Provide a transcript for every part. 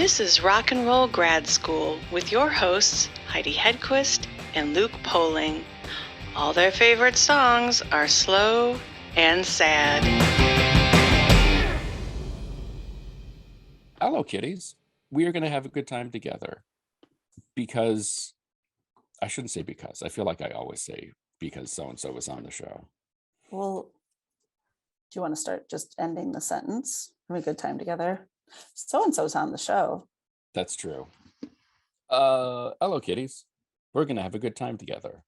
This is Rock and Roll Grad School with your hosts Heidi Hedquist and Luke Poling. All their favorite songs are slow and sad. Hello, kitties. We are going to have a good time together because I shouldn't say because. I feel like I always say because so-and-so was on the show. Well, do you want to start just ending the sentence? Have a good time together. So-and-so's on the show. That's true. Hello, kitties. We're going to have a good time together.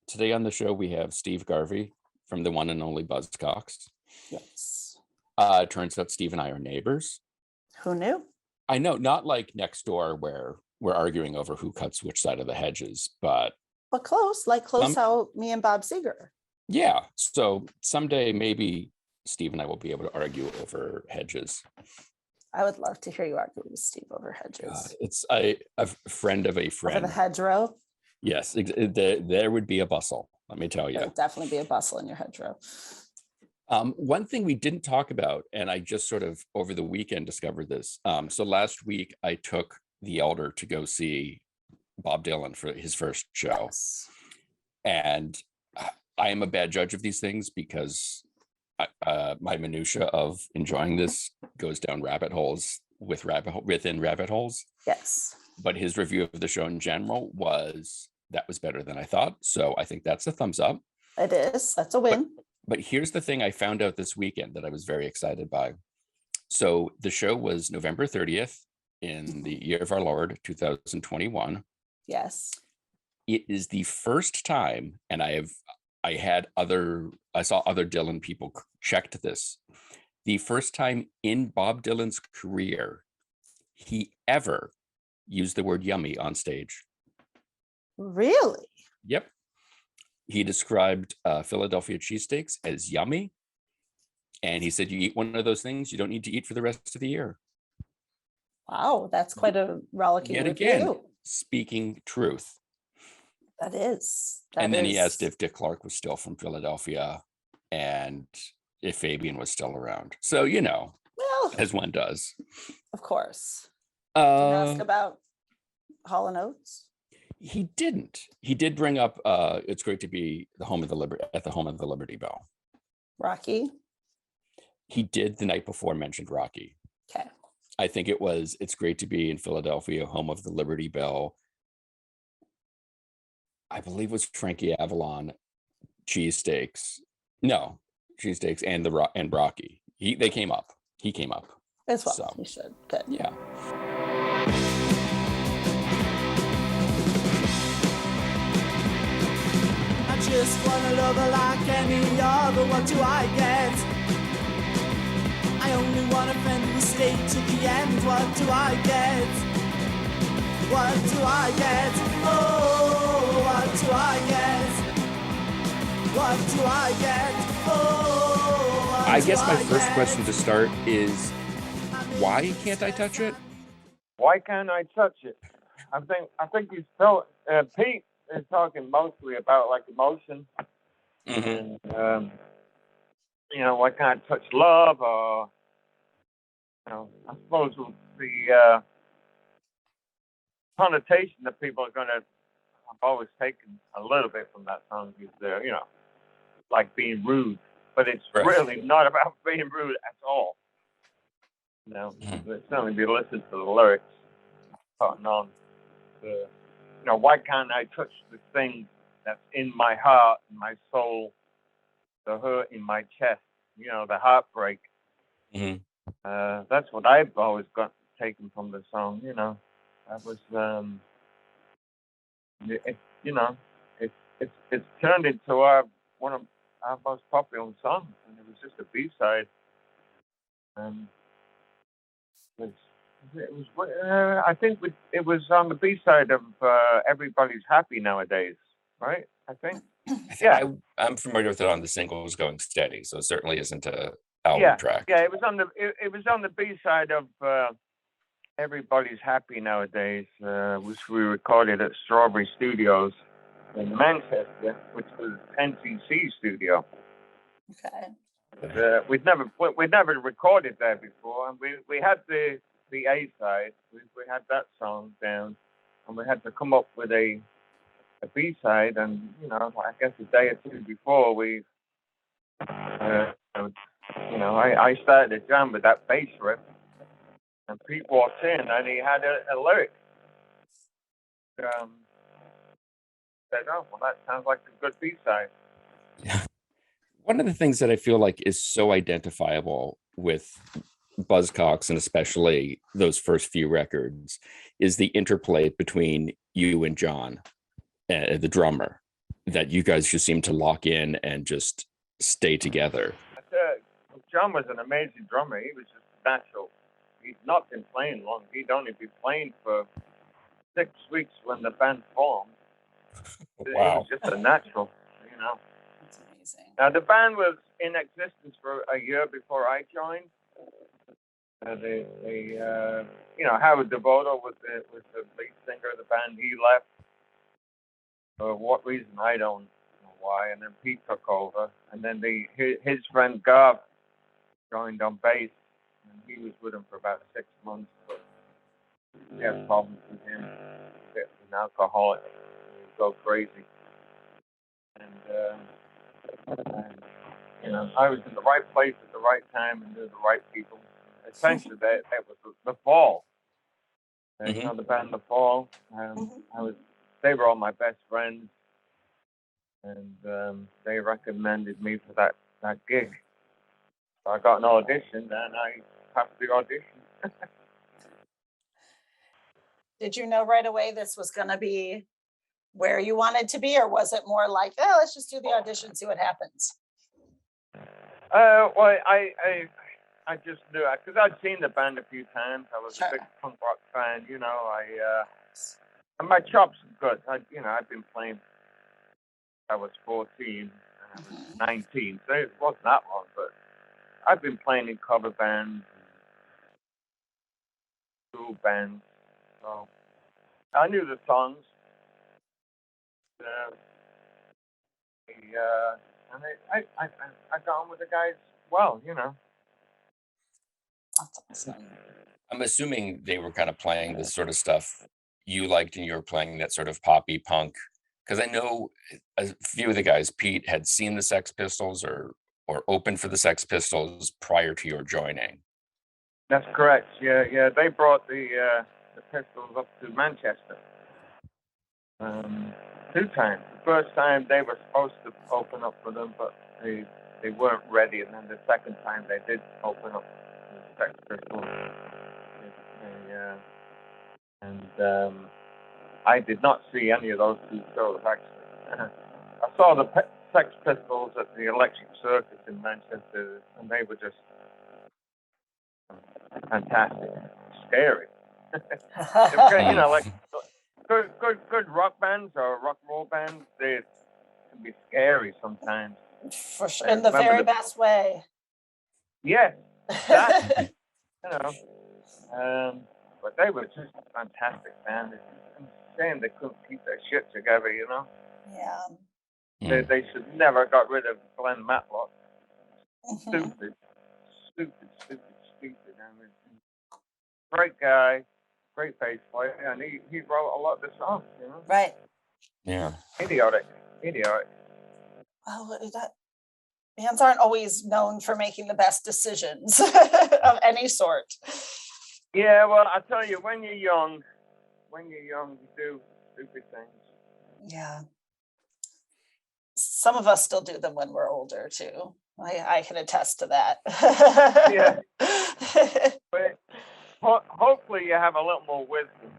Today on the show, we have Steve Garvey from the one and only Buzzcocks. Yes. Turns out Steve and I are neighbors. Who knew? I know, not like next door where we're arguing over who cuts which side of the hedges, but close, how me and Bob Seger. Yeah. So someday maybe Steve and I will be able to argue over hedges. I would love to hear you argue with Steve over hedges. It's a friend of a friend. Over the hedgerow? Yes, there would be a bustle, let me tell you. There would definitely be a bustle in your hedgerow. One thing we didn't talk about, and I just sort of over the weekend discovered this. So last week I took the elder to go see Bob Dylan for his first show. Yes. And I am a bad judge of these things because my minutia of enjoying this goes down rabbit holes within rabbit holes. Yes. But his review of the show in general was better than I thought. So I think that's a thumbs up. It is. That's a win. But here's the thing I found out this weekend that I was very excited by. So the show was November 30th in the year of our Lord, 2021. Yes. It is the first time, and I saw other Dylan people checked this. The first time in Bob Dylan's career, he ever used the word yummy on stage. Really? Yep. He described Philadelphia cheesesteaks as yummy. And he said, you eat one of those things, you don't need to eat for the rest of the year. Wow, that's quite a rollicking Yet review. again, speaking truth. That is. And then he asked if Dick Clark was still from Philadelphia and if Fabian was still around. So, well, as one does. Of course. Did you ask about Hall & Oates? He didn't. He did bring up it's great to be at the home of the Liberty Bell. Rocky? He did the night before mentioned Rocky. Okay. I think it's great to be in Philadelphia, home of the Liberty Bell. I believe it was Frankie Avalon cheesesteaks. No, cheesesteaks and Rocky. They came up. He came up. As well. So, you should. Good. Yeah. I just want to love her like any other. What do I get? I only want a friend who stayed to the end. What do I get? What do I get? Oh, what do I get? What do I get? Oh, I guess my first question to start is, why can't I touch it? Why can't I touch it? I think he's so. Pete is talking mostly about like emotion, Mm-hmm. and why can't I touch love? Or I suppose the connotation that people are going to. I've always taken a little bit from that song is like being rude, but it's right. Really not about being rude at all. Certainly be listened to the lyrics, cotton on. Why can't I touch the thing that's in my heart, in my soul, the hurt in my chest, the heartbreak. Mm-hmm. That's what I've always got taken from the song, That was, it's turned into one of our most popular songs, and it was just a B-side. I think it was on the B-side of Everybody's Happy Nowadays, right? I think. Yeah, I'm familiar with it on the singles Going Steady, so it certainly isn't a album track. Yeah, it was on the B-side of Everybody's Happy Nowadays, which we recorded at Strawberry Studios in Manchester, which was NCC studio. Okay. We'd never recorded there before, and we had the the A side. We had that song down, and we had to come up with a B side. And I guess a day or two before I started to jam with that bass riff, and Pete walked in and he had a lyric. Said, "Oh, well, that sounds like a good B side." Yeah. One of the things that I feel like is so identifiable with Buzzcocks, and especially those first few records, is the interplay between you and John, the drummer, that you guys just seem to lock in and just stay together. John was an amazing drummer. He was just natural. He'd not been playing long. He'd only been playing for 6 weeks when the band formed. Wow. He was just a natural, That's amazing. Now, the band was in existence for a year before I joined. Howard Devoto was the lead singer of the band. He left for what reason, I don't know why. And then Pete took over. And then his friend Garvey joined on bass. And he was with him for about 6 months. But he had problems with him. He was an alcoholic. He would go crazy. And I was in the right place at the right time and knew the right people. Essentially, that was the fall. The band The Fall. They were all my best friends, and they recommended me for that gig. So I got an audition, and I passed the audition. Did you know right away this was going to be where you wanted to be, or was it more like, let's just do the audition, see what happens? Well, I just knew it because I'd seen the band a few times. I was a big punk rock fan, and my chops are good. I've been playing. I was 14 and I was 19, so it wasn't that long. But I've been playing in cover bands, and school bands, so I knew the songs. And I got on with the guys well, That's awesome. I'm assuming they were kind of playing the sort of stuff you liked, and you were playing that sort of poppy punk. Because I know a few of the guys, Pete, had seen the Sex Pistols or opened for the Sex Pistols prior to your joining. That's correct. Yeah. They brought the Pistols up to Manchester 2 times. The first time they were supposed to open up for them, but they weren't ready. And then the second time they did open up the Sex Pistols. I did not see any of those 2 shows, actually. I saw the Sex Pistols at the Electric Circus in Manchester, and they were just fantastic, scary. Like good rock bands or rock and roll bands, they can be scary sometimes. For sure, in the very best way. Yes, exactly. But they were just a fantastic band. It's a shame they couldn't keep their shit together, Yeah. They should never got rid of Glenn Matlock. Stupid. Great guy, great bass player, and he wrote a lot of the songs, Right. Yeah. Idiotic. Well, bands aren't always known for making the best decisions of any sort. Yeah, well, I tell you, when you're young, you do stupid things. Yeah. Some of us still do them when we're older too. I can attest to that. Yeah. But hopefully you have a little more wisdom.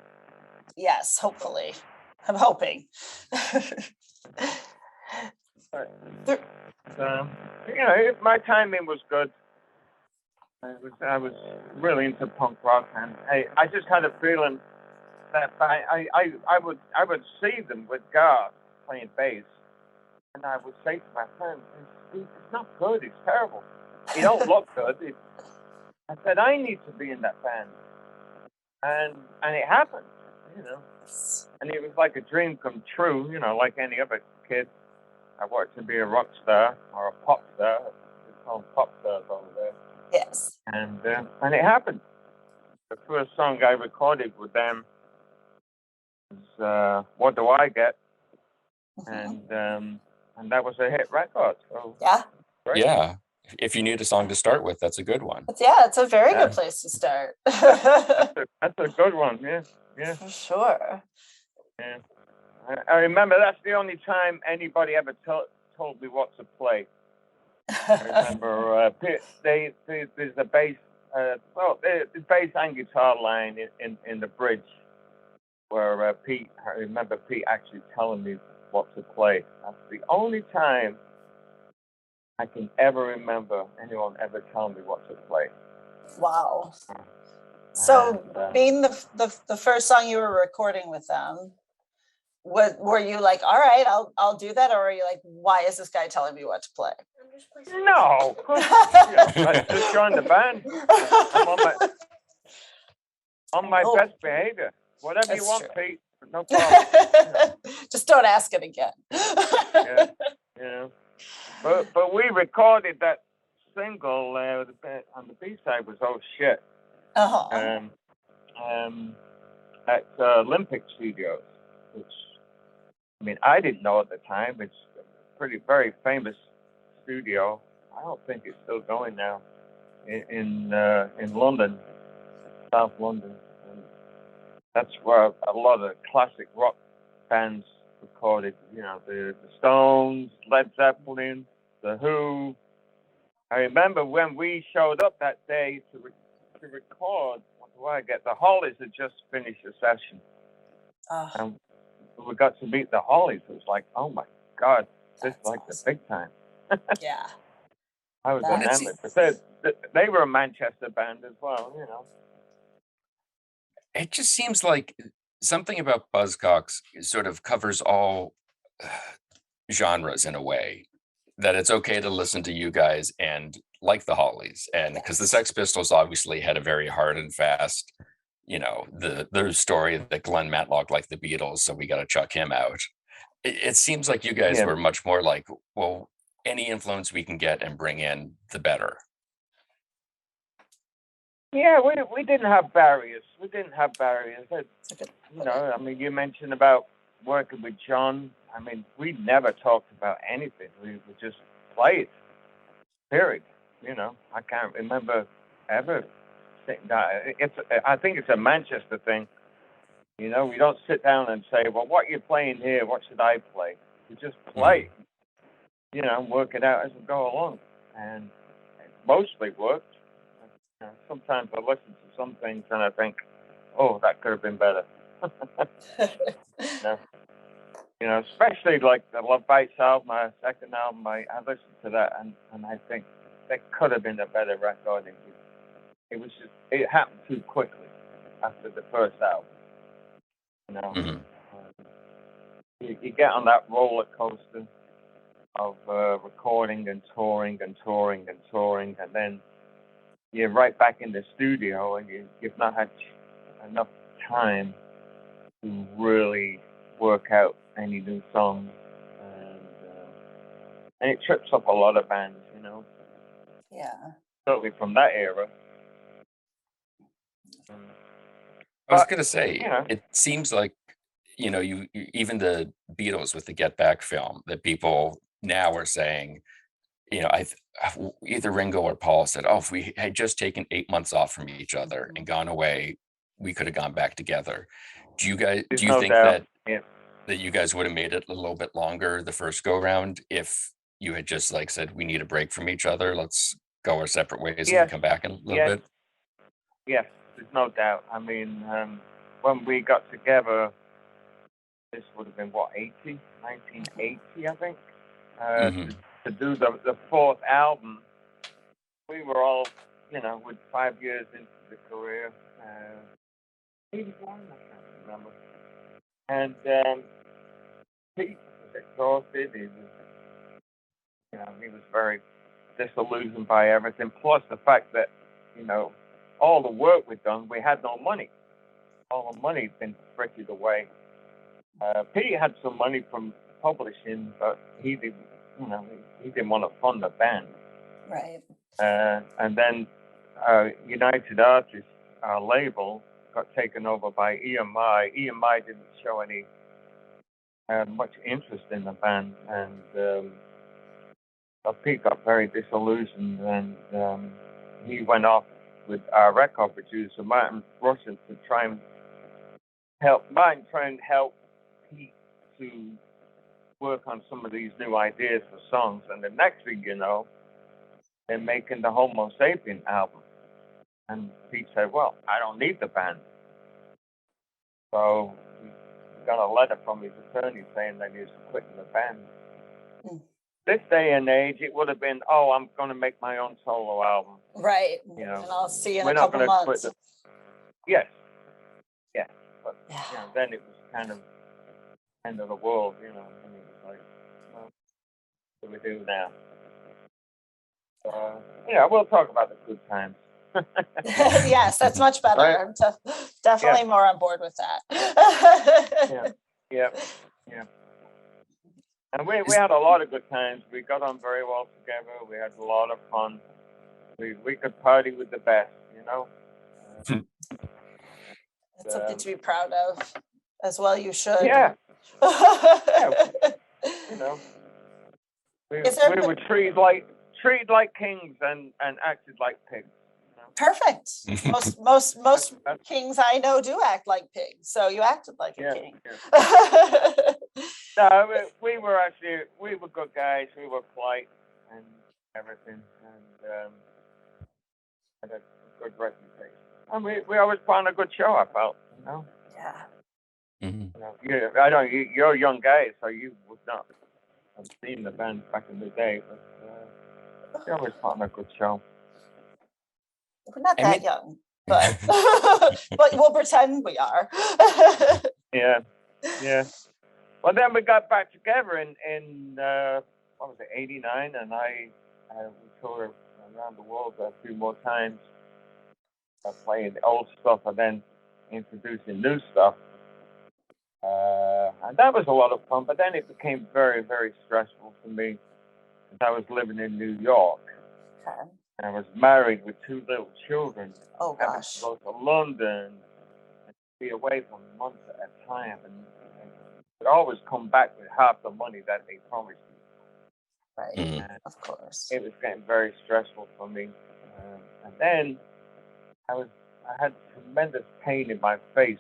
Yes, hopefully. I'm hoping. My timing was good. I was really into punk rock, and I just had a feeling that I would see them with Garvey playing bass, and I would say to my friends, "It's not good. It's terrible. It don't look good." I said, "I need to be in that band," and it happened, And it was like a dream come true, like any other kid. I wanted to be a rock star or a pop star. It's called pop stars over there. Yes. And it happened. the first song I recorded with them was "What Do I Get," Mhm. and that was a hit record. So Yeah. great. Yeah. If you need a song to start with, that's a good one. It's a very Yeah. good place to start. That's a good one. Yeah. For sure. Yeah. I remember that's the only time anybody ever told me what to play. I remember there's a bass, the bass and guitar line in the bridge where Pete. I remember Pete actually telling me what to play. That's the only time I can ever remember anyone ever telling me what to play. Wow. So And, being the first song you were recording with them, were you like, all right, I'll do that, or are you like, why is this guy telling me what to play? no, I just joined the band. I'm on my know. best behavior. Whatever That's you want, true. Pete. No problem. Just don't ask it again. Yeah. But we recorded that single. On the B side was "Oh Shit." Uh-huh. At Olympic Studios, which I mean I didn't know at the time. It's a very famous studio. I don't think it's still going now in London, South London. And that's where a lot of classic rock bands recorded. You know, the Stones, Led Zeppelin, the Who. I remember when we showed up that day to record. What do I get? The Hollies had just finished a session, and we got to meet the Hollies. It was like, oh my God, this is like awesome. The big time. Yeah, I was enamored. But they were a Manchester band as well, you know. It just seems like something about Buzzcocks sort of covers all genres in a way, that it's okay to listen to you guys and like the Hollies, and because the Sex Pistols obviously had a very hard and fast, you know, the story that Glenn Matlock liked the Beatles, so we got to chuck him out. It seems like you guys were much more like, well, any influence we can get and bring in, the better. Yeah, we didn't have barriers. You know, I mean, you mentioned about working with John. I mean, we never talked about anything. We would just play it, period. You know, I can't remember ever sitting down. I think it's a Manchester thing. You know, we don't sit down and say, well, what are you playing here? What should I play? We just play, you know, and work it out as we go along. And it mostly worked. You know, sometimes I listen to some things and I think, oh, that could have been better. You know, especially like the Love Bites album, my second album, I listened to that and I think that could have been a better recording. It was just, it happened too quickly after the first album. You know, you get on that roller coaster of recording and touring and touring and touring, and then you're right back in the studio, and you've not had enough time to really work out any new songs, and it trips up a lot of bands, you know. Yeah. Certainly from that era. I was going to say, you know, it seems like, you know, you even the Beatles with the Get Back film, that people now are saying, you know, either Ringo or Paul said, oh, if we had just taken 8 months off from each other and gone away, we could have gone back together. Do you think that you guys would have made it a little bit longer the first go round if you had just like said, we need a break from each other, let's go our separate ways and come back in a little bit? Yes, there's no doubt. I mean, when we got together, this would have been what, 1980, I think, to do the fourth album. We were all, you know, with 5 years into the career, 81, I can't remember. And Pete was exhausted. He was very disillusioned by everything. Plus the fact that, you know, all the work we'd done, we had no money. All the money had been frittered away. Pete had some money from publishing, but he didn't, you know, he didn't want to fund the band. Right. And then United Artists our label got taken over by EMI. EMI didn't show any much interest in the band, and so Pete got very disillusioned, and he went off with our record producer Martin Russian to try and help Pete to work on some of these new ideas for songs. And the next thing you know, they're making the Homo Sapien album. And Pete said, well, I don't need the band. So he got a letter from his attorney saying that he was quitting the band. This day and age, it would have been, oh, I'm going to make my own solo album. Right. You know, And I'll see you in we're a not couple going to quit months. Yes. Yeah. But Yeah. you know, then it was kind of end of the world, you know. And it was like, well, what do we do now? Yeah, we'll talk about the good times. Yes, that's much better. Right? I'm definitely Yeah. more on board with that. Yeah. And we had a lot of good times. We got on very well together. We had a lot of fun. We could party with the best, you know. It's something to be proud of, as well you should. Yeah. You know, we were treated like kings and acted like pigs. You know? Perfect. Most kings I know do act like pigs, so you acted like a king. Yeah. No, we were good guys. We were polite and everything, and had a good reputation. And we always put on a good show, I felt, you know. Yeah. Mhm. You know, I know you're a young guy, so you would not have seen the band back in the day, but we always put on a good show. We're not that young, but but we'll pretend we are. Yeah. Well, then we got back together in what was it, '89, and we toured around the world a few more times, playing the old stuff and then introducing new stuff. And that was a lot of fun, but then it became very, very stressful for me. I was living in New York. Okay. And I was married with 2 little children. Oh gosh. Having to go to London and be away for months at a time, and would always come back with half the money that they promised me. Right. And of course. it was getting very stressful for me. And then I had tremendous pain in my face.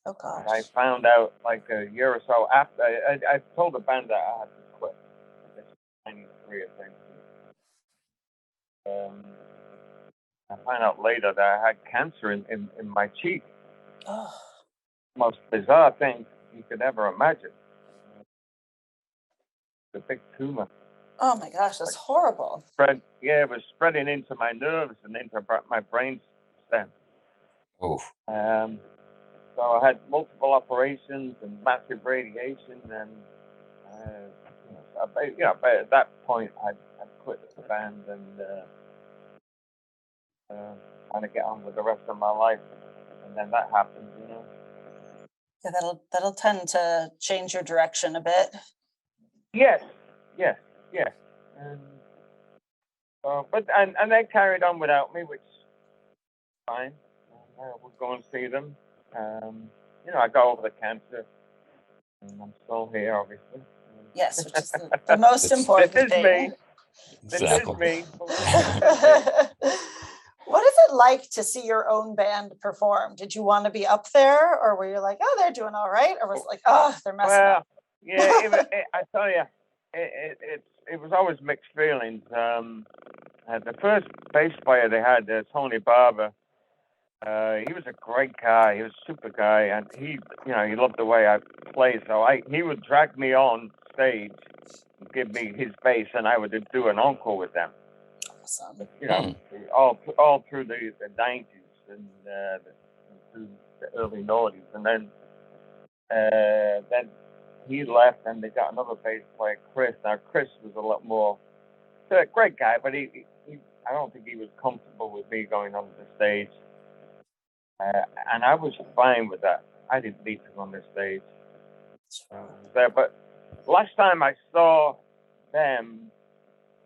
Oh gosh. And I found out like a year or so after. I told the band that I had to quit. This was '93, I think. I found out later that I had cancer in my cheek. Oh. Most bizarre thing you could ever imagine. The big tumor. Oh my gosh, that's horrible. It was spreading into my nerves and into my brain stem. Oh. So I had multiple operations and massive radiation, and but at that point I quit the band and trying to get on with the rest of my life. And then that happened, you know. Yeah, that'll tend to change your direction a bit. Yes. And and they carried on without me, which is fine. We'll go and see them. You know, I got over the cancer, and I'm still here, obviously. Yes, which is the most important This is thing. me. This is me. What is it like to see your own band perform? Did you want to be up there, or were you like, oh, they're doing all right? Or was it like, oh, they're messing up? Yeah, I tell you, it was always mixed feelings. The first bass player they had, Tony Barber, he was a great guy. He was a super guy, and he loved the way I played. So he would drag me on stage, and give me his bass, and I would do an encore with them. Awesome. You know, all through the 90s and through the early 90s, and then he left, and they got another bass player, Chris. Now Chris was a lot more a great guy, but he I don't think he was comfortable with me going on the stage, and I was fine with that. I didn't need to go on the stage. But last time I saw them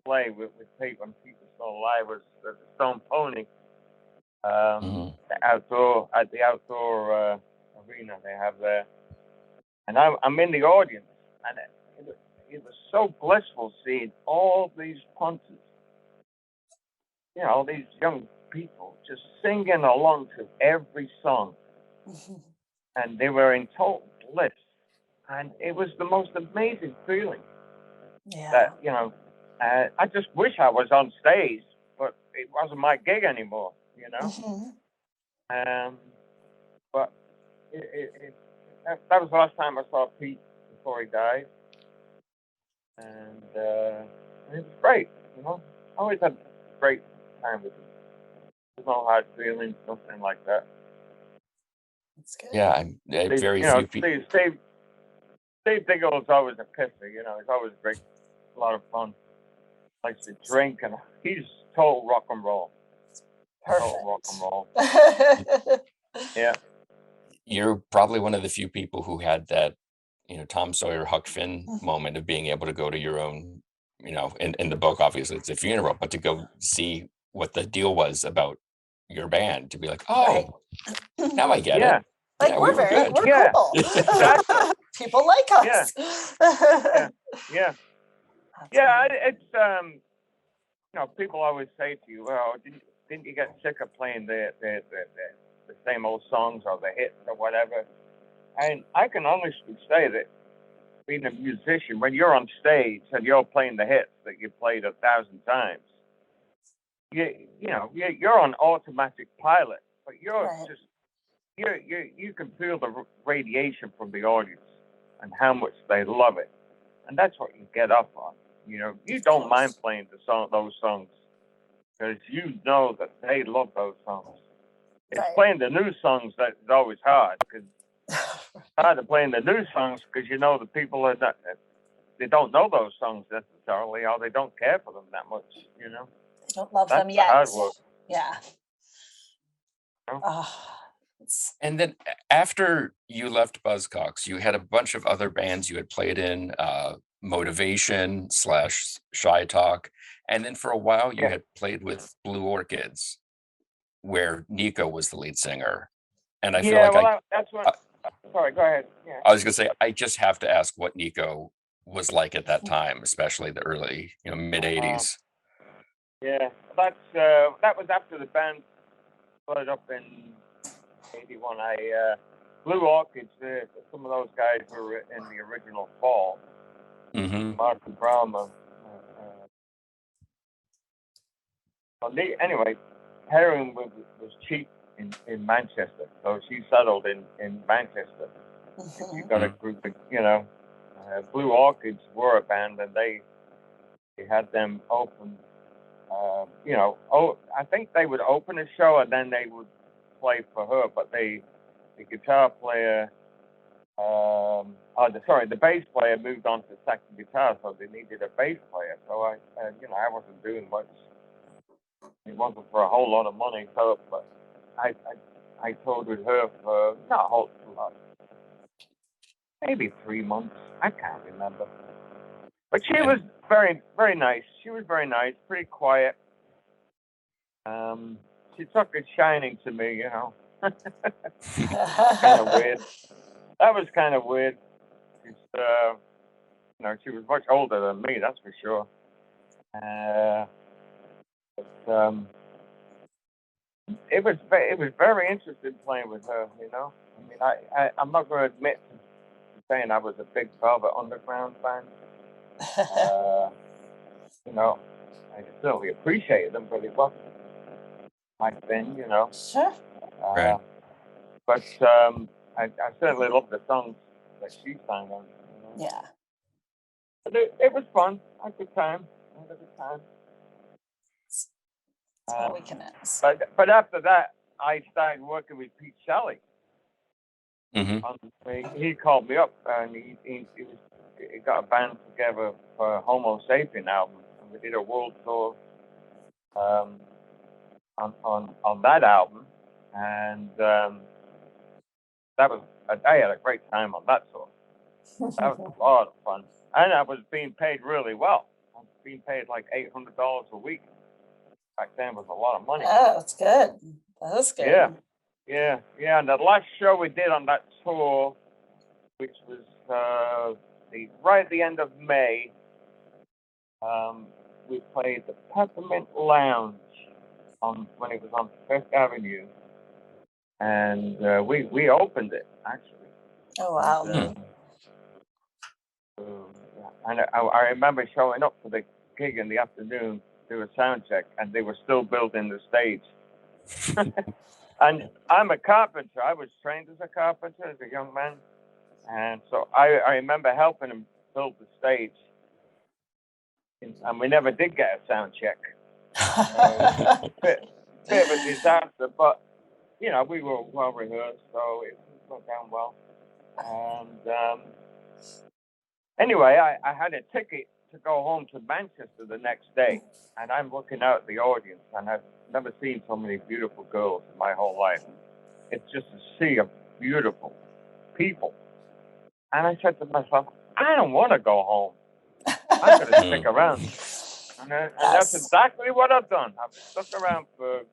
play with Pete when Pete was still alive was the Stone Pony, The outdoor at the outdoor arena they have there, and I'm in the audience, and it was so blissful seeing all these punters, you know, these young people just singing along to every song, and they were in total bliss, and it was the most amazing feeling. Yeah. That, you know, I just wish I was on stage, but it wasn't my gig anymore, you know. But that was the last time I saw Pete before he died, and it was great, you know. I always had a great time with him. There's no hard feelings, nothing like that. That's good. Yeah, I'm very You know, few people. Steve Diggle's always a pisser, you know. He's always great, a lot of fun. Likes to drink, and he's total rock and roll. Total rock and roll. Yeah. You're probably one of the few people who had that, you know, Tom Sawyer, Huck Finn moment of being able to go to your own, you know, in the book, obviously it's a funeral, but to go see what the deal was about your band, to be like, oh, now I get it. Like, Yeah, we're good. cool. Exactly. People like us. Yeah. It's you know, people always say to you, well, didn't you get sick of playing the same old songs or the hits or whatever? And I can honestly say that being a musician, when you're on stage and you're playing the hits that you played 1,000 times, you're on automatic pilot, but you're just you can feel the radiation from the audience and how much they love it, and that's what you get up on. You know, you don't mind playing those songs because you know that they love those songs. It's playing the new songs that is always hard, because it's hard to playing the new songs because you know the people are not, they don't know those songs necessarily, or they don't care for them that much. You know, they don't love that's them yet. Hard work. Yeah. And then after you left Buzzcocks, you had a bunch of other bands you had played in, Motivation / Shy Talk. And then for a while you had played with Blue Orchids, where Nico was the lead singer. And I feel like that's what, sorry, go ahead. Yeah. I was gonna say, I just have to ask what Nico was like at that time, especially the early, you know, mid 80s. Yeah, that was after the band split up in 81. Blue Orchids, some of those guys were in the original Fall. Martin Brown. Anyway, heroin was cheap in Manchester, so she settled in Manchester. She got a group of, you know, Blue Orchids were a band, and they had them open. You know, I think they would open a show and then they would play for her, but the guitar player, the bass player moved on to second guitar, so they needed a bass player. So I wasn't doing much. It wasn't for a whole lot of money, so but I toured with her for not a whole lot, maybe 3 months. I can't remember. But she was very, very nice. She was very nice, pretty quiet. She took a shining to me, you know. Kind of weird. That was kind of weird. It's, you know, she was much older than me, that's for sure. It was very interesting playing with her, you know. I mean, I'm not going to admit to saying I was a big Velvet Underground fan. You know, I certainly appreciated them, but it wasn't my thing, you know. Sure. Right. But I certainly love the songs that she sang on. You know? Yeah. But it was fun. I had a good time. That's all we can ask. But after that, I started working with Pete Shelley. He called me up, and he got a band together for a Homo Sapien album, and we did a world tour on that album, and I had a great time on that tour. That was a lot of fun, and I was being paid really well. I was being paid like $800 a week. Back then was a lot of money. Oh, that's good. That's good. Yeah. And the last show we did on that tour, which was right at the end of May, we played the Peppermint Lounge when it was on Fifth Avenue, and we opened it actually. Oh wow. And, and I remember showing up for the gig in the afternoon, do a sound check, and they were still building the stage. And I'm a carpenter. I was trained as a carpenter as a young man, and so I remember helping them build the stage. And we never did get a sound check. Bit of a disaster, but we were well rehearsed, so it went down well. And anyway, I had a ticket to go home to Manchester the next day, and I'm looking out at the audience, and I've never seen so many beautiful girls in my whole life. It's just a sea of beautiful people. And I said to myself, I don't want to go home. I'm going to stick around. And that's exactly what I've done. I've stuck around for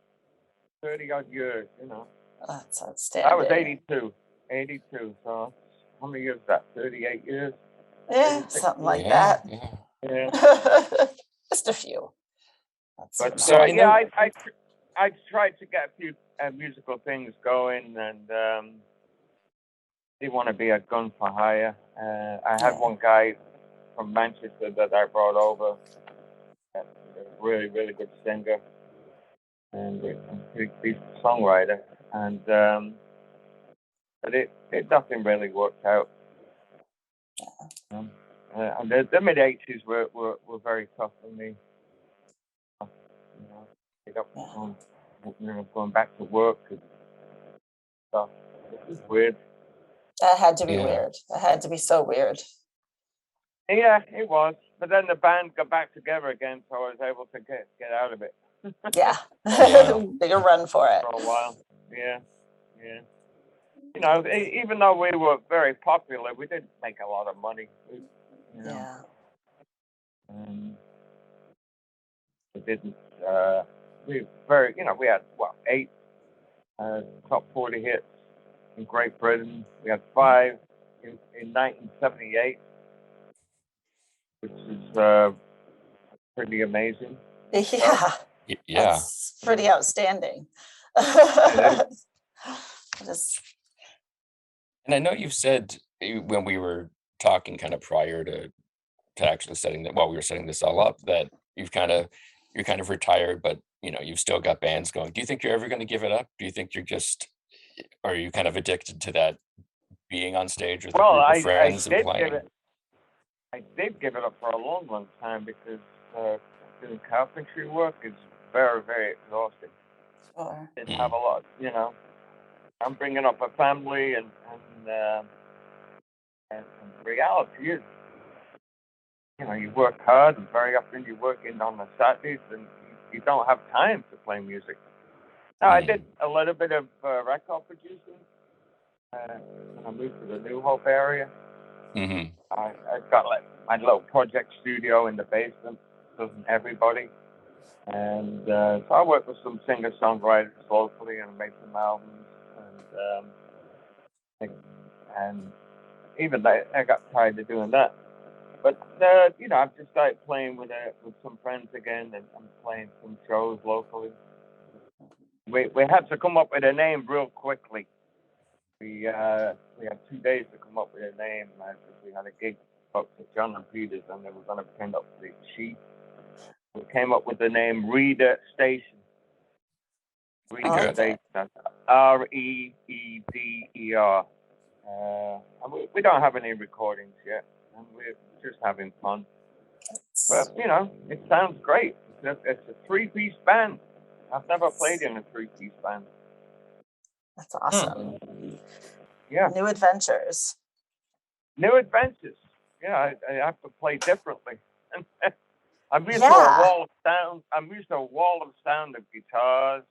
30 odd years, That's outstanding. I was 82, so how many years is that? 38 years? Yeah, something like that. Yeah. Just a few. But So I know- I tried to get a few musical things going, and didn't want to be a gun for hire. I had one guy from Manchester that I brought over, a really, really good singer, and a pretty decent songwriter, and but it nothing really worked out. And the mid '80s were very tough for me. Going back to work and stuff. It was weird. That had to be weird. That had to be so weird. Yeah, it was. But then the band got back together again, so I was able to get out of it. Yeah. Bigger run for it. For a while. Yeah. Even though we were very popular, we didn't make a lot of money. Yeah. We didn't. We had 8 top 40 hits in Great Britain. We had 5 in 1978, which is pretty amazing. Yeah. That's pretty outstanding. And I know you've said when we were talking kind of prior to actually while we were setting this all up, that you're kind of retired, but you've still got bands going. Do you think you're ever going to give it up? Do you think are you kind of addicted to that being on stage with a group of friends and playing? I did give it up for a long, long time because doing carpentry work is very, very exhausting. Sure. Didn't have a lot, I'm bringing up a family, and the reality is, you work hard, and very often you work in on the Saturdays, and you don't have time to play music. Now, I did a little bit of record producing when I moved to the New Hope area. Mm-hmm. I've got my little project studio in the basement, doesn't everybody? And so I work with some singer-songwriters locally and make some albums. And even I got tired of doing that. But I've just started playing with some friends again, and I'm playing some shows locally. We had to come up with a name real quickly. We had 2 days to come up with a name. We had a gig up to John and Peters, and they were going to print up the sheet. We came up with the name Reader Station. Reader Station. That's REEDER. We don't have any recordings yet, and we're just having fun. But it sounds great. It's a 3-piece band. I've never played in a 3-piece band. That's awesome. Yeah. New adventures. Yeah, I have to play differently. I'm used to a wall of sound. I'm used to a wall of sound of guitars,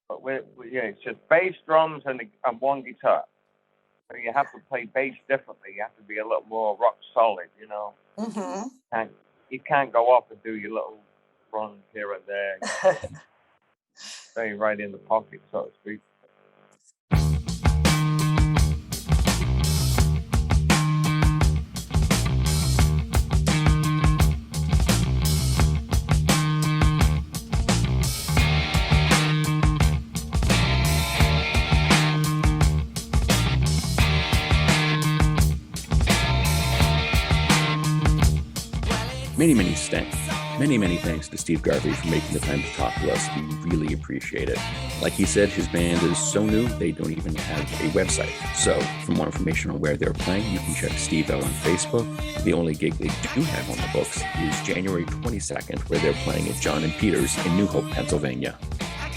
but it's just bass, drums, and one guitar. So you have to play bass differently. You have to be a little more rock solid, Mm-hmm. And you can't go off and do your little runs here and there. stay right in the pocket, so to speak. Many thanks to Steve Garvey for making the time to talk to us. We really appreciate it. Like he said, his band is so new, they don't even have a website. So for more information on where they're playing, you can check Steve out on Facebook. The only gig they do have on the books is January 22nd, where they're playing at John and Peter's in New Hope, Pennsylvania.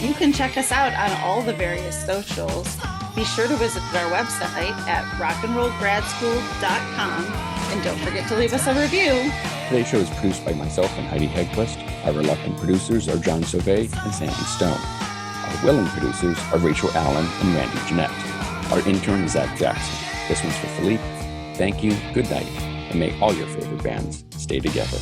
You can check us out on all the various socials. Be sure to visit our website at rockandrollgradschool.com, and don't forget to leave us a review. Today's show is produced by myself and Heidi Hedquist. Our reluctant producers are John Sauvé and Sandy Stone. Our willing producers are Rachel Allen and Randy Jeanette. Our intern is Zach Jackson. This one's for Philippe. Thank you, good night, and may all your favorite bands stay together.